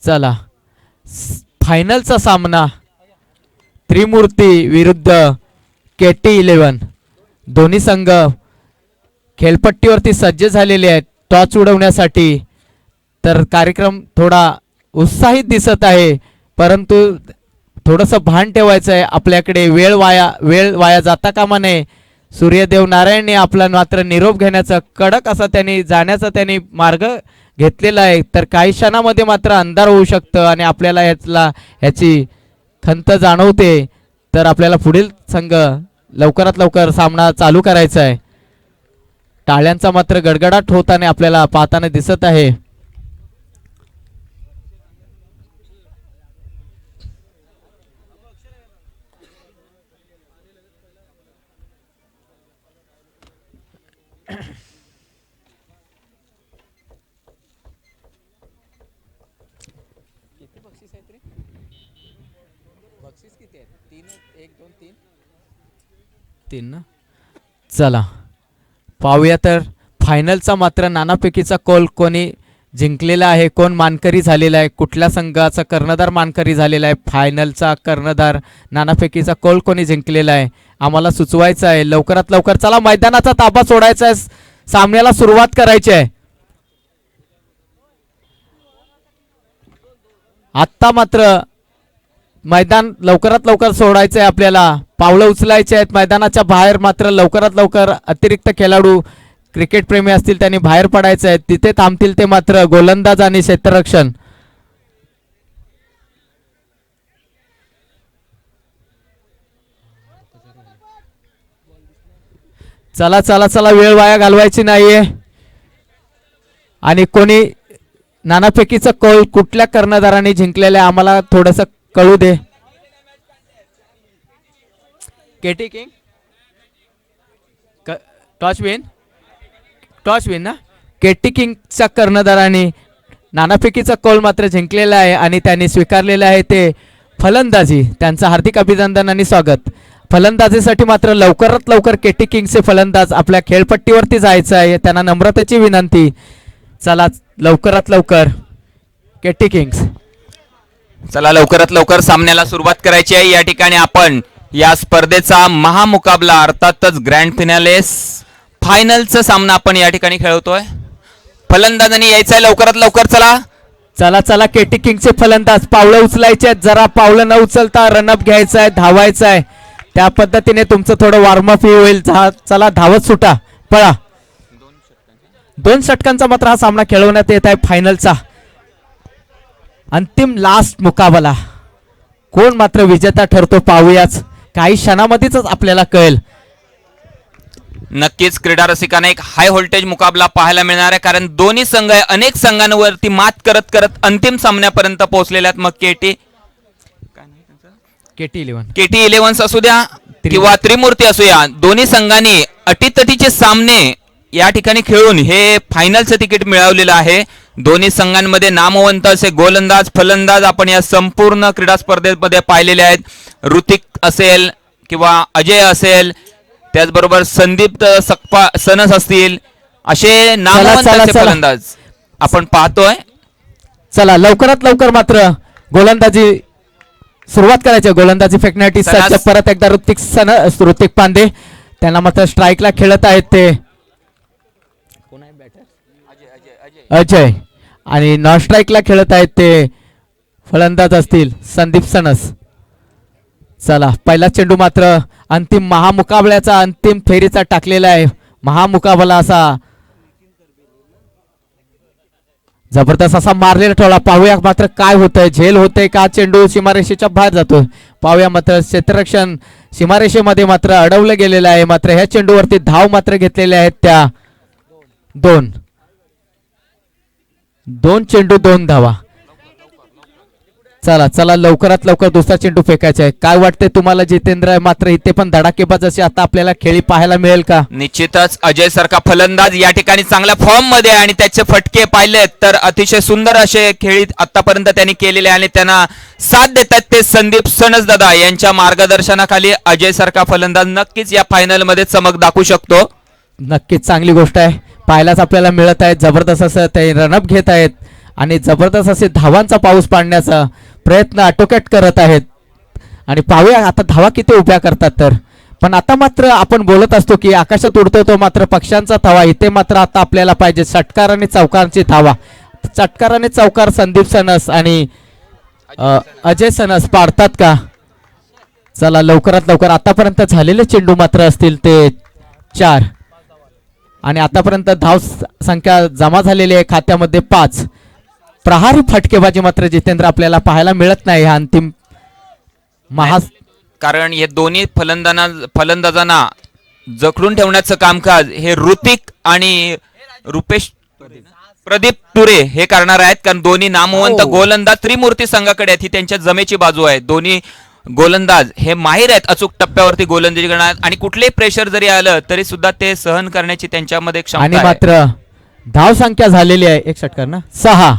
चला फायनलचा सामना त्रिमूर्ती विरुद्ध KT11 दोन्ही संघ खेळपट्टीवरती सज्ज झालेले आहेत टॉस उडवण्यासाठी. तर कार्यक्रम थोडा उत्साहित दिसत आहे, परंतु थोडंसं भान ठेवायचं आहे आपल्याकडे. वेळ वाया जाता कामा नये. सूर्यदेव नारायणने आपला मात्र निरोप घेण्याचा कडक असा त्यांनी मार्ग घेतलेला आहे. तर काही क्षणामध्ये मात्र अंधार होऊ शकतं आणि आपल्याला ह्याची खंत जाणवते. तर आपल्याला पुढील संघ लवकरात लवकर सामना चालू करायचा आहे. टाळ्यांचा मात्र गडगडाट होताना आपल्याला पाहताना दिसत आहे. तीन ना. चला पाहूया तर फायनलचा मात्र नानापैकीचा कौल कोणी जिंकलेला आहे, कोण मानकरी झालेला आहे, कुठल्या संघाचा कर्णधार मानकरी झालेला आहे. फायनलचा कर्णधार नानापैकीचा कौल कोणी जिंकलेला आहे आम्हाला सुचवायचं आहे लवकरात लवकर. चला मैदानाचा ताबा सोडायचा आहे, सामन्याला सुरुवात करायची आहे. आत्ता मात्र मैदान लवकरात लवकर सोडायचं आहे आपल्याला. पावलं उचलायचे आहेत मैदानाच्या बाहेर. मात्र लवकरात लवकर अतिरिक्त खेळाडू क्रिकेट प्रेमी असतील त्यांनी बाहेर पडायचे आहेत. तिथे थांबतील ते मात्र गोलंदाज आणि क्षेत्ररक्षण. चला चला चला वेळ वाया घालवायची नाहीये. आणि कोणी नानापैकीचं कौल कुठल्या कर्णधाराने जिंकलेलं आहे आम्हाला थोडंसं कळू दे. KT किंग टॉस विन ना. KT किंगच्या कर्णधाराने नानापैकीचा कौल मात्र जिंकलेला आहे आणि त्यांनी स्वीकारलेलं आहे ते फलंदाजी. त्यांचं हार्दिक अभिनंदन आणि स्वागत. फलंदाजीसाठी मात्र लवकरात लवकर KT किंगचे फलंदाज आपल्या खेळपट्टीवरती जायचं आहे, त्यांना नम्रतेची विनंती. चला लवकरात लवकर KT किंग्स. चला लवकरात लवकर सामन्याला सुरुवात करायची आहे. या ठिकाणी आपण या स्पर्धेचा महामुकाबला अर्थातच ग्रँड फिनालेस फायनलचा सामना आपण या ठिकाणी खेळवतोय. फलंदाजांनी यायचं आहे लवकरात लवकर. चला चला चला KT किंगचे फलंदाज पावलं उचलायचे आहेत. जरा पावलं न उचलता रनअप घ्यायचं आहे, धावायचं आहे. त्या पद्धतीने तुमचं थोडं वॉर्मअप होईल. चला धावत सुटा, पळा. 2 षटकांचा मात्र हा सामना खेळवण्यात येत आहे. फायनलचा अंतिम लास्ट मुकाबला कोण मात्र विजेता ठरतो पाहूयाच. काही क्षणामध्येच आपल्याला कळेल. नक्कीच क्रीडा रसिकांना एक हाय व्होल्टेज मुकाबला पाहायला मिळणार आहे, कारण दोन्ही संघ अनेक संघांवरती मात करत करत अंतिम सामन्यापर्यंत पोहोचलेले आहेत. मग KT11 असू द्या किंवा त्रिमूर्ती असू या, दोन्ही संघांनी अटीतटीचे सामने या ठिकाणी खेळून हे फायनलचं तिकीट मिळवलेलं आहे. दोन्ही संघांमध्ये नामवंत असे गोलंदाज फलंदाज आपण या संपूर्ण क्रीडा स्पर्धेमध्ये पाहिलेले आहेत. ऋतिक असेल किंवा अजय असेल, त्याचबरोबर संदीप सनस असतील, असे नामवंत फलंदाज आपण पाहतोय. चला लवकरात लवकर मात्र गोलंदाजी सुरुवात करायची. गोलंदाजी फेकण्यासाठी सज्ज परत एकदा ऋतिक पांडे. त्यांना मात्र स्ट्राईकला खेळत आहेत ते अजय, आणि नॉन स्ट्राईकला खेळत आहेत ते फलंदाज असतील संदीप सनस. चला पहिला चेंडू मात्र अंतिम महामुकाबल्याचा अंतिम फेरीचा टाकलेला आहे. महामुकाबला असा जबरदस्त असा मारलेला ठेवला. पाहूया मात्र काय होतंय, झेल होतंय का, चेंडू सीमारेषेच्या बाहेर जातोय. पाहूया मात्र क्षेत्ररक्षण सीमारेषेमध्ये मात्र अडवलं गेलेलं आहे. मात्र ह्या चेंडूवरती धाव मात्र घेतलेल्या आहेत त्या दोन चेंडू 2 धावा. चला चला लवकरात लवकर दुसरा चेंडू फेकायचा आहे. काय वाटतंय तुम्हाला जितेंद्र? मात्र इथे पण धडाकेबाज अशी आता आपल्याला खेळी पाहायला मिळेल का? निश्चितच अजय सारखा फलंदाज या ठिकाणी चांगल्या फॉर्म मध्ये आणि त्याचे फटके पाहिलेत तर अतिशय सुंदर असे खेळी आतापर्यंत त्यांनी केलेले आणि त्यांना साथ देतात ते संदीप सनस दादा यांच्या मार्गदर्शनाखाली अजय सारखा फलंदाज नक्कीच या फायनल मध्ये चमक दाखवू शकतो. नक्कीच चांगली गोष्ट आहे, पाहायलाच आपल्याला मिळत आहे. जबरदस्त असं ते रनअप घेत आहेत आणि जबरदस्त असे धावांचा पाऊस पाडण्याचा प्रयत्न आटोक्यात करत आहेत. आणि पाहूया आता धावा किती उभ्या करतात तर. पण आता मात्र आपण बोलत असतो की आकाशात उडतो तो मात्र पक्ष्यांचा धावा. इथे मात्र आता आपल्याला पाहिजे षटकार आणि चौकारांची धावा. षटकार आणि चौकार संदीप सनस आणि अजय सनस पाडतात का? चला लवकरात लवकर. आतापर्यंत झालेले चेंडू मात्र असतील ते 4 आणि आतापर्यंत धाव संख्या जमा झालेली आहे खात्यामध्ये 5. प्रहारी फटकेबाजी मात्र जितेंद्र आपल्याला पाहायला मिळत नाही ह्या अंतिम कारण हे दोन्ही फलंदाजांना जखडून ठेवण्याचं कामकाज हे ऋतिक आणि प्रदीप तुरे हे करणार आहेत. कारण दोन्ही नामवंत गोलंदाज त्रिमूर्ती संघाकडे आहेत. ही त्यांच्या जमेची बाजू आहे. दोन्ही गोलंदाज हे माहीर आहेत अचूक टप्प्यावरती गोलंदाजी करणार आणि कुठलेही प्रेशर जरी आलं तरी सुद्धा ते सहन करण्याची त्यांच्यामध्ये क्षमता आणि आहे. मात्र धाव संख्या झालेली आहे एक षटकार ना 6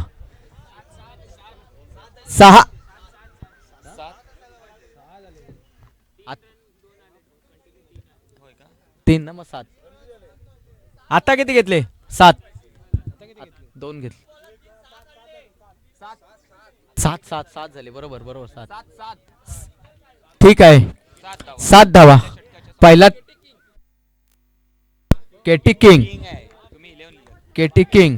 3 ना मग 7. आता किती घेतले? 7 2 घेतले. 7 झाले. बरोबर 7. ठीक आहे 7 धावा. पहिला केटी किंग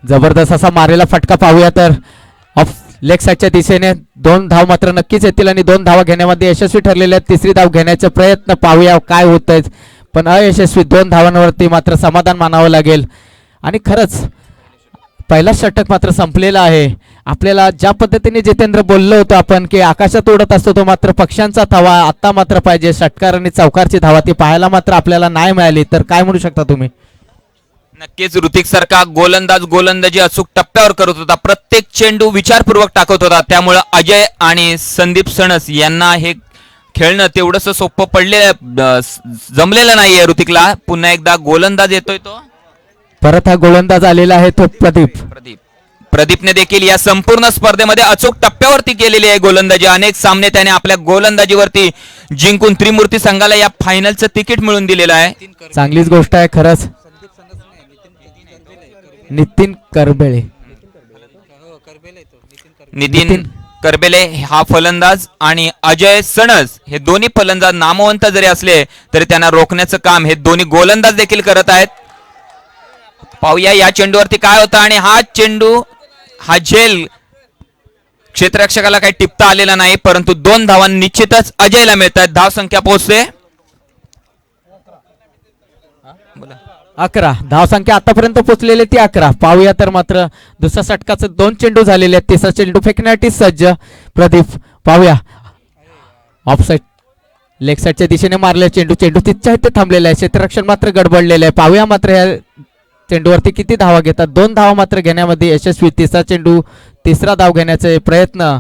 जबरदस्त असा मारेला फटका पाहूया तर ऑफ लेग साईडच्या दिशेने 2 धाव मात्र नक्कीच येतील आणि 2 धावा घेण्यामध्ये यशस्वी ठरलेले आहेत. तिसरी धाव घेण्याचा प्रयत्न पाहूया काय होतंय पण अयशस्वी. 2 धावांवरती मात्र समाधान मानावं लागेल. आणि खरंच पहिला षटक मात्र संपलेला आहे. आपल्याला ज्या पद्धतीने जितेंद्र बोललो होतो आपण की आकाशात उडत असतो तो मात्र पक्ष्यांचा धावा आता मात्र पाहिजे. षटकार आणि चौकारची धावा ती पाहायला मात्र आपल्याला नाही मिळाली. तर काय म्हणू शकता तुम्ही? नक्कीच ऋतिक सारखा गोलंदाजी अचूक टप्प्यावर करत होता. प्रत्येक चेंडू विचारपूर्वक टाकत होता. त्यामुळे अजय आणि संदीप सणस यांना हे खेळणं तेवढंसं सोपं जमलेलं नाहीये ऋतिकला. पुन्हा एकदा गोलंदाज येतोय तो परत हा गोलंदाज आलेला आहे तो प्रदीपने देखील या संपूर्ण स्पर्धेमध्ये अचूक टप्प्यावरती केलेली आहे गोलंदाजी. अनेक सामने त्याने आपल्या गोलंदाजीवरती जिंकून त्रिमूर्ती संघाला या फायनलचं तिकीट मिळवून दिलेलं आहे. चांगलीच गोष्ट आहे खरंच. नितीन करबेले हा फलंदाज आणि अजय सणस हे दोन्ही फलंदाज नामवंत जरी असले तरी त्यांना रोखण्याचं काम हे दोन्ही गोलंदाज देखील करत आहेत. पाहूया या चेंडूवरती काय होतं. आणि हा चेंडू हा झेल क्षेत्ररक्षकाला काही टिपता आलेला नाही परंतु 2 धावा निश्चितच अजयला मिळत आहेत. धाव संख्या पोहोचते 11. धाव संख्या आतापर्यंत पोहोचलेली ती 11. पाहूया तर मात्र दुसऱ्या षटकाचे 2 चेंडू झालेले आहेत. तिसरा चेंडू फेकण्यासाठी सज्ज प्रदीप. पाहूया ऑफसाईड लेग साईडच्या दिशेने मारले चेंडू तिथच्या इथे थांबलेला आहे. क्षेत्ररक्षण मात्र गडबडलेलं आहे. पाहूया मात्र या चेंडूवरती किती धावा घेतात. 2 धावा मात्र घेण्यामध्ये यशस्वी. तिसरा धाव घेण्याचे प्रयत्न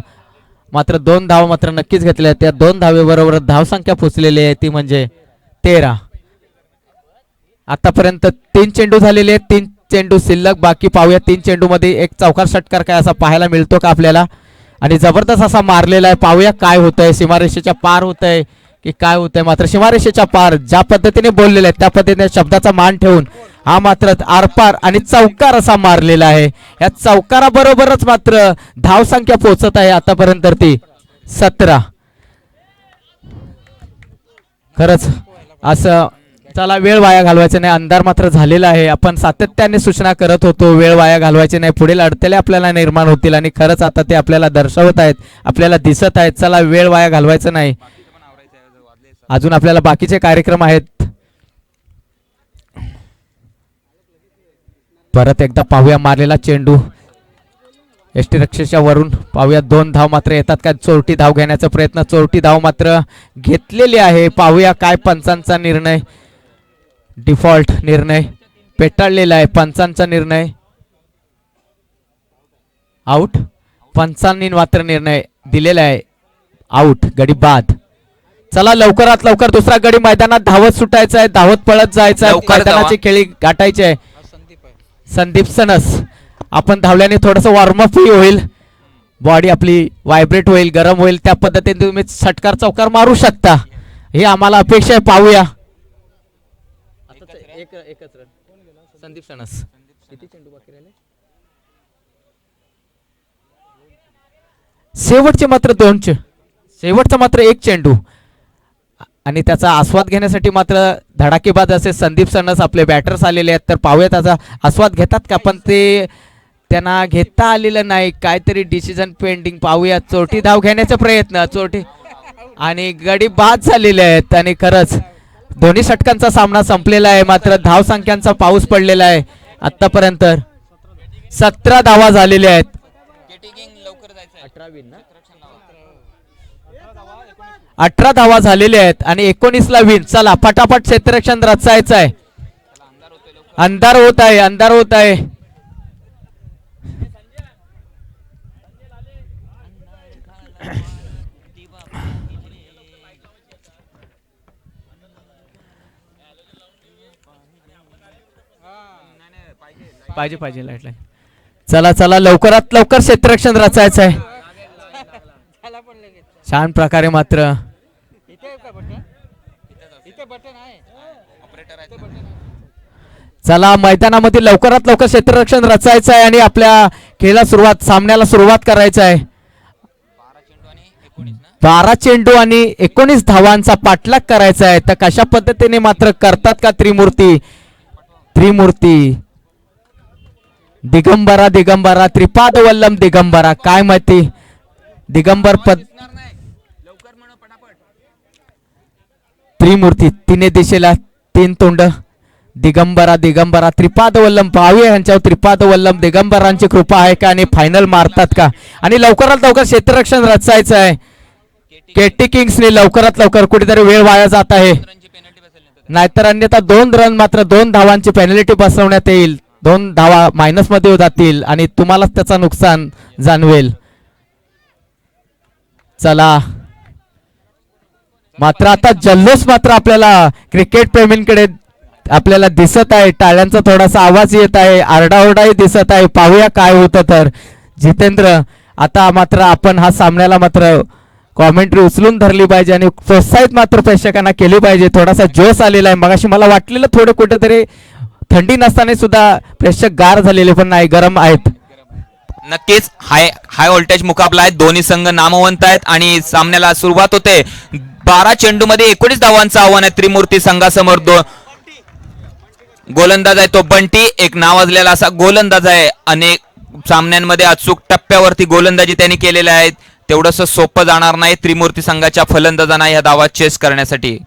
मात्र 2 धावा मात्र नक्कीच घेतल्या. त्या 2 धावेबरोबर धावसंख्या पोचलेली आहे ती म्हणजे 13. आतापर्यंत 3 चेंडू झालेले आहेत. 3 चेंडू शिल्लक बाकी. पाहूया 3 चेंडू मध्ये एक चौकार षटकार काय असा पाहायला मिळतो का आपल्याला. आणि जबरदस्त असा मारलेला आहे. पाहूया काय होतंय. सीमारेषेच्या पार होतंय की काय होतंय. मात्र सीमारेषेच्या पार ज्या पद्धतीने बोललेले आहेत त्या पद्धतीने शब्दाचा मान ठेवून हा मात्र आरपार आणि चौकार असा मारलेला आहे. या चौकाराबरोबरच मात्र धाव संख्या पोहोचत आहे आतापर्यंत ती 17. खरंच असं चला वेळ वाया घालवायचा नाही. अंधार मात्र झालेला आहे. आपण सातत्याने सूचना करत होतो वेळ वाया घालवायची नाही. पुढील अडथळे आपल्याला निर्माण होतील आणि खरंच आता ते आपल्याला दर्शवत आहेत आपल्याला दिसत आहेत. चला वेळ वाया घालवायचं नाही. अजून आपल्याला बाकीचे कार्यक्रम आहेत. परत एकदा पाहूया मारलेला चेंडू एसटी रक्षेच्या वरून. पाहूया 2 धाव मात्र येतात का. चोरटी धाव घेण्याचा प्रयत्न. चोरटी धाव मात्र घेतलेली आहे. पाहूया काय पंचांचा निर्णय. डिफॉल्ट निर्णय पेटाळलेला आहे. पंचांचा निर्णय आउट. पंचांनी मात्र निर्णय दिलेला आहे आउट. गडी बाद. चला लवकरात लवकर दुसरा गडी मैदानात धावत सुटायचा आहे. धावत पळत जायचं आहे. मैदानाची खेळी गाठायची आहे. संदीप सनस आपण धावल्याने थोडस वॉर्मअप होईल. बॉडी आपली व्हायब्रेट होईल गरम होईल. त्या पद्धतीने तुम्ही षटकार चौकार मारू शकता. हे आम्हाला अपेक्षा आहे. पाहूया संदीप सणस किती चेंडू बाकी राहिले शेवटचे मात्र शेवटचा मात्र एक चेंडू आणि त्याचा आस्वाद घेण्यासाठी मात्र धडाकेबाज असे संदीप सणस आपले बॅटर्स आलेले आहेत तर पाहूया त्याचा आस्वाद घेतात का पण ते त्यांना घेता आलेलं नाही काहीतरी डिसिजन पेंडिंग पाहूया चोटी धाव घेण्याचा प्रयत्न चोटी आणि गडी बाद झालेले आहेत आणि खरंच दोन्ही षटकांचा सामना संपलेला आहे मात्र धाव संख्यांचा पाऊस पडलेला आहे आतापर्यंत 17 धावा झालेल्या आहेत 18 धावा झालेल्या आहेत आणि 19 ला विन चला फटाफट क्षेत्ररक्षण रचायचं आहे अंधार होत आहे पाहिजे लाईट चला लवकरात लवकर क्षेत्ररक्षण रचायचं आहे छान प्रकारे मात्र चला मैदानामध्ये लवकरात लवकर क्षेत्ररक्षण रचायचं आहे आणि आपल्या खेळाला सामन्याला सुरुवात करायचं आहे 12 चेंडू आणि 19 धावांचा पाठलाग करायचा आहे तर कशा पद्धतीने मात्र करतात का त्रिमूर्ती दिगंबरा त्रिपाद वल्लम दिगंबरा काय माहिती दिगंबर पद त्रिमूर्ती तिने दिशेला 3 तोंड दिगंबरा त्रिपाद वल्लम पाहूया यांच्यावर त्रिपाद वल्लम दिगंबरांची कृपा आहे का आणि फायनल मारतात का आणि लवकरात लवकर क्षेत्ररक्षण रचायचं आहे केटी किंग्सने लवकरात लवकर कुठेतरी वेळ वाया जात आहे नाहीतर अन्यथा 2 रन मात्र 2 धावांची पेनल्टी बसवण्यात येईल 2 धावा मायनस मध्ये जातील आणि तुम्हालाच त्याचा नुकसान जाणवेल चला मात्र आता जल्लोष मात्र आपल्याला क्रिकेट प्रेमींकडे आपल्याला दिसत आहे टाळ्यांचा थोडासा आवाज येत आहे आरडाओरडाही दिसत आहे पाहूया काय होतं तर जितेंद्र आता मात्र आपण हा सामन्याला मात्र कॉमेंट्री उचलून धरली पाहिजे आणि प्रोत्साहित मात्र प्रेक्षकांना केली पाहिजे थोडासा जोश आलेला आहे मगाशी मला वाटलेलं थोडं कुठेतरी थंडी नसताना सुद्धा प्रेक्षक गार झालेले पण नाही गरम आहेत नक्कीच हाय व्होल्टेज मुकाबला आहे दोन्ही संघ नामवंत आहेत आणि सामन्याला सुरुवात होते 12 चेंडू मध्ये 19 धावांचं आव्हान आहे त्रिमूर्ती संघासमोर गोलंदाज आहे तो बंटी एक नावाजलेला असा गोलंदाज आहे अनेक सामन्यांमध्ये अचूक टप्प्यावरती गोलंदाजी त्यांनी केलेल्या आहेत तेवढंस सोपं जाणार नाही त्रिमूर्ती संघाच्या फलंदाजांना या धावा चेस करण्यासाठी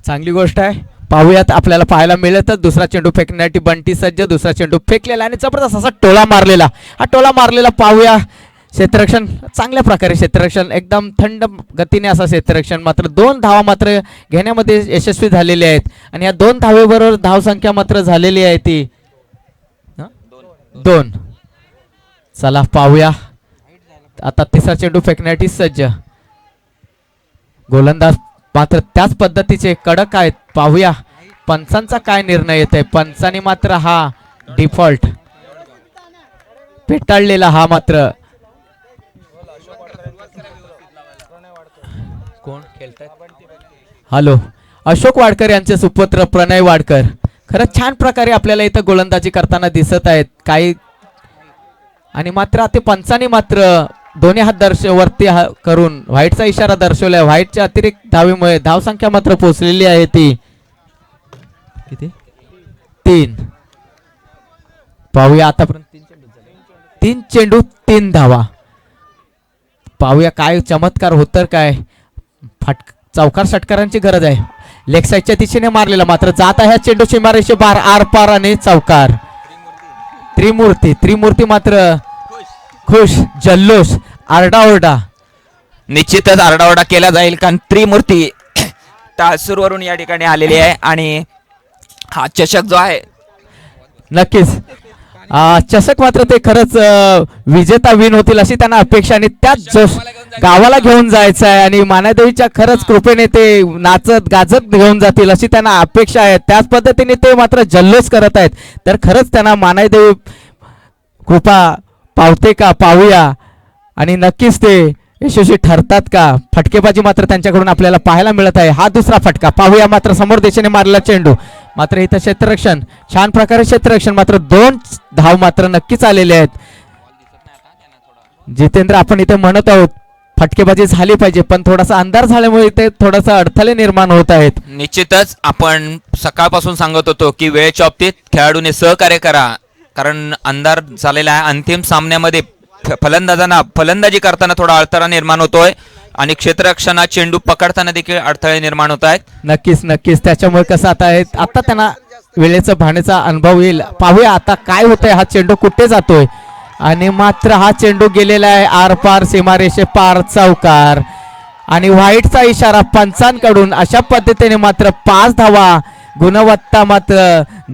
चांगली गोष्ट आहे पाहूयात आपल्याला पाहायला मिळतं दुसरा चेंडू फेकण्यासाठी बंटी सज्ज दुसरा चेंडू फेकलेला आणि जबरदस्त असा टोला मारलेला हा टोला मारलेला पाहूया क्षेत्ररक्षण चांगल्या प्रकारे क्षेत्ररक्षण एकदम थंड गतीने असा क्षेत्ररक्षण मात्र 2 धावा मात्र घेण्यामध्ये यशस्वी झालेले आहेत आणि या 2 धावेबरोबर धावसंख्या मात्र झालेली आहे ती 2 चला पाहूया आता तिसरा चेंडू फेकण्यासाठी सज्ज गोलंदाज मात्र त्याच पद्धतीचे कडक आहेत पाहूया पंचांचा काय निर्णय येत आहे पंचांनी मात्र हा डिफॉल्ट पेटाळलेला हा मात्र कोण खेळतात हॅलो अशोक वाडकर यांचे सुपुत्र प्रणय वाडकर खरंच छान प्रकारे आपल्याला इथं गोलंदाजी करताना दिसत आहेत काही आणि मात्र ते पंचांनी मात्र दोन्ही हात वरती करून व्हाईटचा इशारा दर्शवलाय व्हाईटच्या अतिरिक्त धावेमुळे धावसंख्या मात्र पोहोचलेली आहे ती किती 3 पाहूया आतापर्यंत 3 चेंडू 3 धावा पाहूया काय चमत्कार होतं काय चौकार षटकारांची गरज आहे लेग साईडच्या दिशेने मारलेला मात्र जात आहे चेंडू सीमारेषे बार आर पार आणि चौकार त्रिमूर्ती मात्र खुश जल्लोष आरडाओरडा निश्चितच आरडाओरडा केला जाईल कारण त्रिमूर्ती टासूरवरून या ठिकाणी आलेली आहे आणि हा चषक जो आहे नक्कीच चषक मात्र ते खरंच विजेता विन होतील अशी त्यांना अपेक्षा आणि त्याच जोश गावाला घेऊन जायचं आहे आणि मानादेवीच्या खरंच कृपेने ते नाचत गाजत घेऊन जातील अशी त्यांना अपेक्षा आहे त्याच पद्धतीने ते मात्र जल्लोष करत आहेत तर खरंच त्यांना मानादेवी कृपा पावते का पाहूया आणि नक्कीच ते यशस्वी ठरतात का फटकेबाजी मात्र त्यांच्याकडून आपल्याला पाहायला मिळत आहे हा दुसरा फटका पाहूया मात्र समोर दिशेने मारलेला चेंडू मात्र इथं क्षेत्ररक्षण छान प्रकारे क्षेत्ररक्षण मात्र 2 धाव मात्र नक्कीच आलेले आहेत. जितेंद्र आपण इथे म्हणत आहोत फटकेबाजी झाली पाहिजे पण थोडासा अंधार झाल्यामुळे इथे थोडासा अडथळे निर्माण होत आहेत. निश्चितच आपण सकाळपासून सांगत होतो की वेळेच्या बाबतीत खेळाडूने सहकार्य करा, कारण अंधार झालेला आहे. अंतिम सामन्यामध्ये फलंदाजांना फलंदाजी करताना थोडा अडथळा निर्माण होतोय आणि क्षेत्ररक्षणात चेंडू पकडताना देखील अडथळे निर्माण होत आहेत. नक्कीच नक्कीच त्याच्यामुळे कसं आता त्यांना वेळेचा भाण्याचा अनुभव येईल. पाहूया आता काय होतंय, हा चेंडू कुठे जातोय आणि मात्र हा चेंडू गेलेला आहे आरपार सीमारेषे पार चौकार आणि व्हाईटचा इशारा पंचांकडून. अशा पद्धतीने मात्र 5 धावा गुणवत्ता मात्र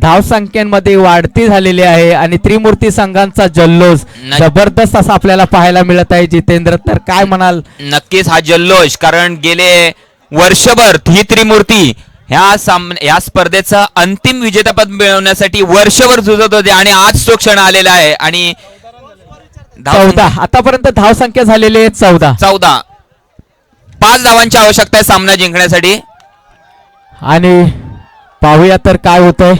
धावसंख्येमध्ये वाढती झालेली आहे आणि त्रिमूर्ती संघांचा जल्लोष जबरदस्त असा आपल्याला पाहायला मिळत आहे. जितेंद्र तर काय म्हणाल? नक्कीच हा जल्लोष, कारण गेले वर्षभर ही त्रिमूर्ती ह्या स्पर्धेचं अंतिम विजेतापद मिळवण्यासाठी वर्षभर झुजत होते आणि आज तो क्षण आलेला आहे. आणि 14 आतापर्यंत धावसंख्या झालेली आहे 14. 5 धावांची आवश्यकता आहे सामना जिंकण्यासाठी. आणि पाहूया तर काय होतंय.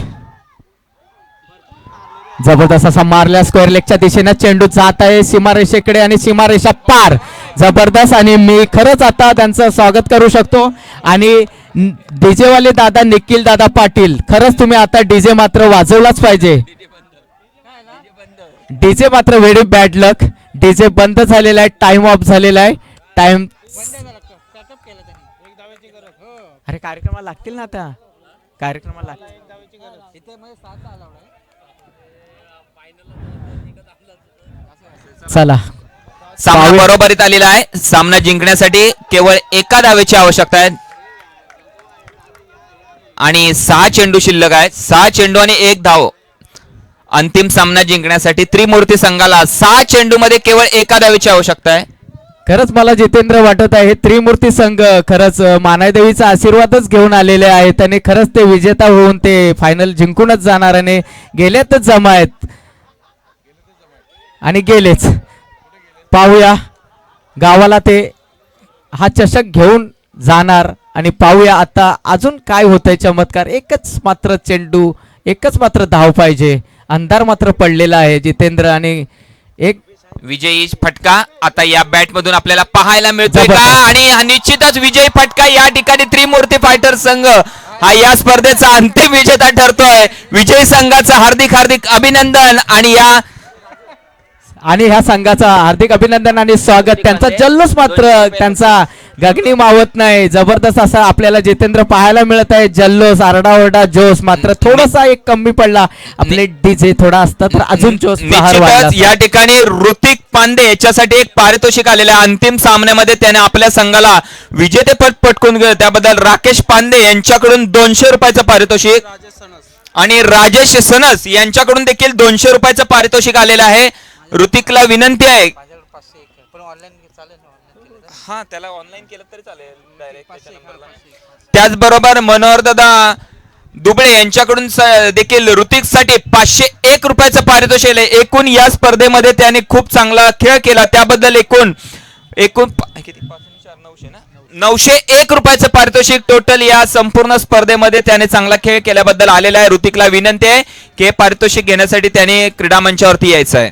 जबरदस्त असा मारल्या स्क्वेअर लेगच्या दिशेने चेंडू जात आहे सीमारेषेकडे आणि सीमारेषा पार. जबरदस्त आणि मी खरंच आता त्यांचं स्वागत करू शकतो. आणि डीजे वाले दादा निखिल दादा पाटील, खरंच तुम्ही आता डीजे मात्र वाजवलाच पाहिजे. डीजे मात्र व्हेरी बॅड लक, डीजे बंद झालेला आहे, टाइम ऑफ झालेला आहे. टाइम अरे कार्यक्रमाला लागतील ना आता, कार्यक्रमाला लागतील. चला सामना बरोबरीत आलेला आहे. सामना जिंकण्यासाठी केवळ एका धावेची आवश्यकता आहे आणि 6 चेंडू शिल्लक आहेत. 6 चेंडू आणि 1 धाव. अंतिम सामना जिंकण्यासाठी त्रिमूर्ती संघाला 6 चेंडू मध्ये केवळ एका धावेची आवश्यकता आहे. खरंच मला जितेंद्र वाटत आहे त्रिमूर्ती संघ खरंच मानादेवीचा आशीर्वादच घेऊन आलेले आहेत आणि खरंच ते विजेता होऊन ते फायनल जिंकूनच जाणार आणि गेल्यातच जमा आहेत आणि गेलेच. पाहूया गावाला ते हा चषक घेऊन जाणार आणि पाहूया आता अजून काय होतंय चमत्कार. एकच मात्र चेंडू, एकच मात्र धाव पाहिजे. अंधार मात्र पडलेला आहे जितेंद्र आणि एक विजयी फटका आता या बॅट मधून आपल्याला पाहायला मिळतोय का? आणि निश्चितच विजयी फटका या ठिकाणी त्रिमूर्ती फायटर संघ हा या स्पर्धेचा अंतिम विजेता ठरतोय. विजयी संघाचं हार्दिक हार्दिक अभिनंदन आणि ह्या संघाचा हार्दिक अभिनंदन आणि स्वागत. त्यांचा जल्लोष मात्र त्यांचा गगनी मावत नाही. जबरदस्त असा आपल्याला जितेंद्र पाहायला मिळत आहे. जल्लोष, आरडाओरडा, जोश मात्र थोडासा एक कमी पडला. आपले डीजे थोडा असता तर अजून जोश या ठिकाणी ऋतिक पांडे याच्यासाठी एक पारितोषिक आलेलं आहे. अंतिम सामन्यामध्ये त्याने आपल्या संघाला विजेतेपद पटकून गेलं, त्याबद्दल राकेश पांडे यांच्याकडून 200 रुपयाचं पारितोषिक आणि राजेश सनस यांच्याकडून देखील 200 रुपयाचं पारितोषिक आलेलं आहे. ऋतिकला विनंती आहे, हा त्याला ऑनलाईन केलं तरी चालेल डायरेक्ट. त्याचबरोबर मनोहरदादा दुबळे यांच्याकडून देखील ऋतिक साठी 501 रुपयाचं पारितोषिक आहे. एकूण या स्पर्धेमध्ये त्याने खूप चांगला खेळ केला, त्याबद्दल एकूण 901 रुपयाचं पारितोषिक टोटल या संपूर्ण स्पर्धेमध्ये त्याने चांगला खेळ केल्याबद्दल आलेला आहे. ऋतिकला विनंती आहे की हे पारितोषिक घेण्यासाठी त्याने क्रीडा मंचावरती यायचं आहे.